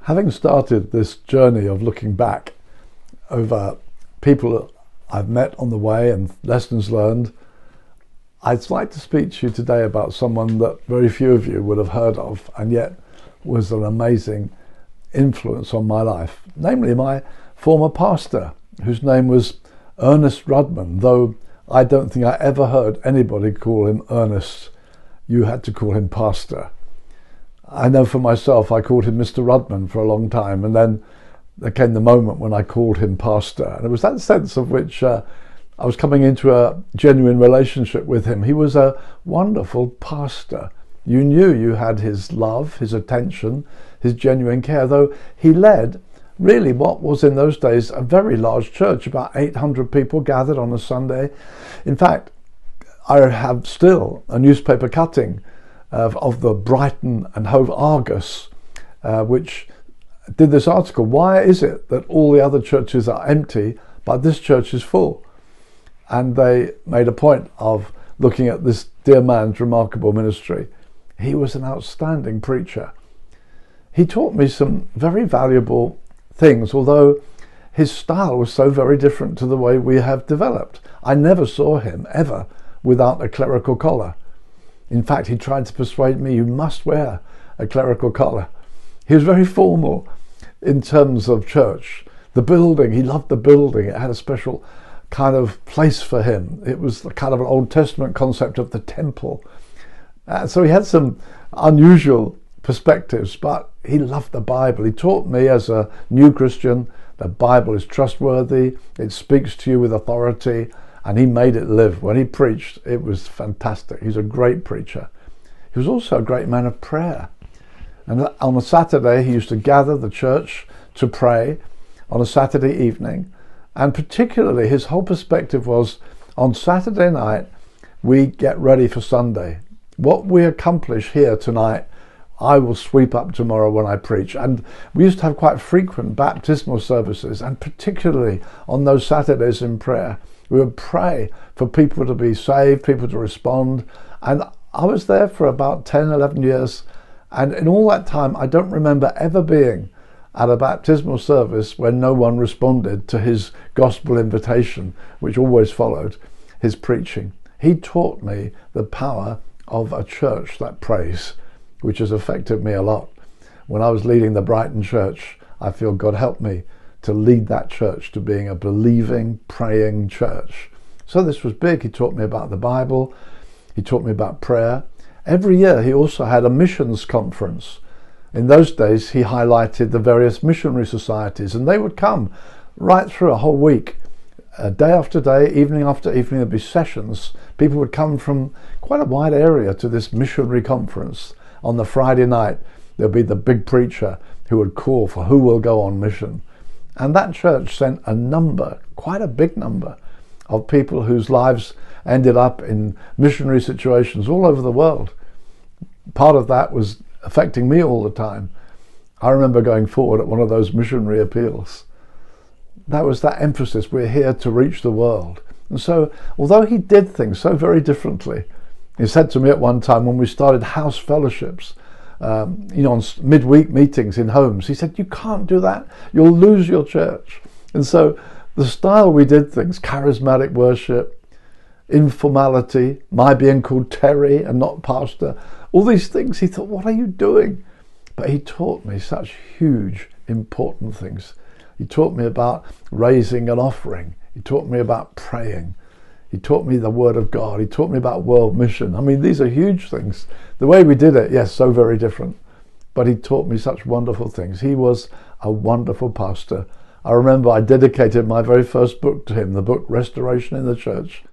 Having started this journey of looking back over people I've met on the way and lessons learned, I'd like to speak to you today about someone that very few of you would have heard of and yet was an amazing influence on my life, namely my former pastor, whose name was Ernest Rudman, though I don't think I ever heard anybody call him Ernest. You had to call him pastor. I know for myself, I called him Mr. Rudman for a long time, and then there came the moment when I called him pastor, and it was that sense of which I was coming into a genuine relationship with him. He was a wonderful pastor. You knew you had his love, his attention, his genuine care, though he led really what was in those days a very large church, about 800 people gathered on a Sunday. In fact, I have still a newspaper cutting of the Brighton and Hove Argus, which did this article. Why is it that all the other churches are empty, but this church is full? And they made a point of looking at this dear man's remarkable ministry. He was an outstanding preacher. He taught me some very valuable things, although his style was so very different to the way we have developed. I never saw him ever without a clerical collar. In fact, he tried to persuade me, you must wear a clerical collar. He was very formal in terms of church. The building, he loved the building. It had a special kind of place for him. It was kind of an Old Testament concept of the temple. So he had some unusual perspectives, but he loved the Bible. He taught me as a new Christian, the Bible is trustworthy, it speaks to you with authority, and he made it live. When he preached, it was fantastic. He's a great preacher. He was also a great man of prayer. And on a Saturday, he used to gather the church to pray on a Saturday evening. And particularly, his whole perspective was, on Saturday night, we get ready for Sunday. What we accomplish here tonight, I will sweep up tomorrow when I preach. And we used to have quite frequent baptismal services, and particularly on those Saturdays in prayer, we would pray for people to be saved, people to respond. And I was there for about 10, 11 years. And in all that time, I don't remember ever being at a baptismal service when no one responded to his gospel invitation, which always followed his preaching. He taught me the power of a church that prays, which has affected me a lot. When I was leading the Brighton church, I feel God helped me to lead that church to being a believing, praying church. So this was big. He taught me about the Bible. He taught me about prayer. Every year he also had a missions conference. In those days he highlighted the various missionary societies, and they would come right through a whole week, day after day, evening after evening. There'd be sessions. People would come from quite a wide area to this missionary conference. On the Friday night there'd be the big preacher who would call for who will go on mission. And that church sent a number, quite a big number, of people whose lives ended up in missionary situations all over the world. Part of that was affecting me all the time. I remember going forward at one of those missionary appeals. That was that emphasis, we're here to reach the world. And so, although he did things so very differently, he said to me at one time when we started house fellowships, on midweek meetings in homes, he said, you can't do that, you'll lose your church. And so the style we did things, charismatic worship, informality, my being called Terry and not pastor, all these things, he thought, what are you doing? But he taught me such huge, important things. He taught me about raising an offering. He taught me about praying. He taught me the word of God. He taught me about world mission. I mean, these are huge things. The way we did it, yes, so very different. But he taught me such wonderful things. He was a wonderful pastor. I remember I dedicated my very first book to him, the book Restoration in the Church.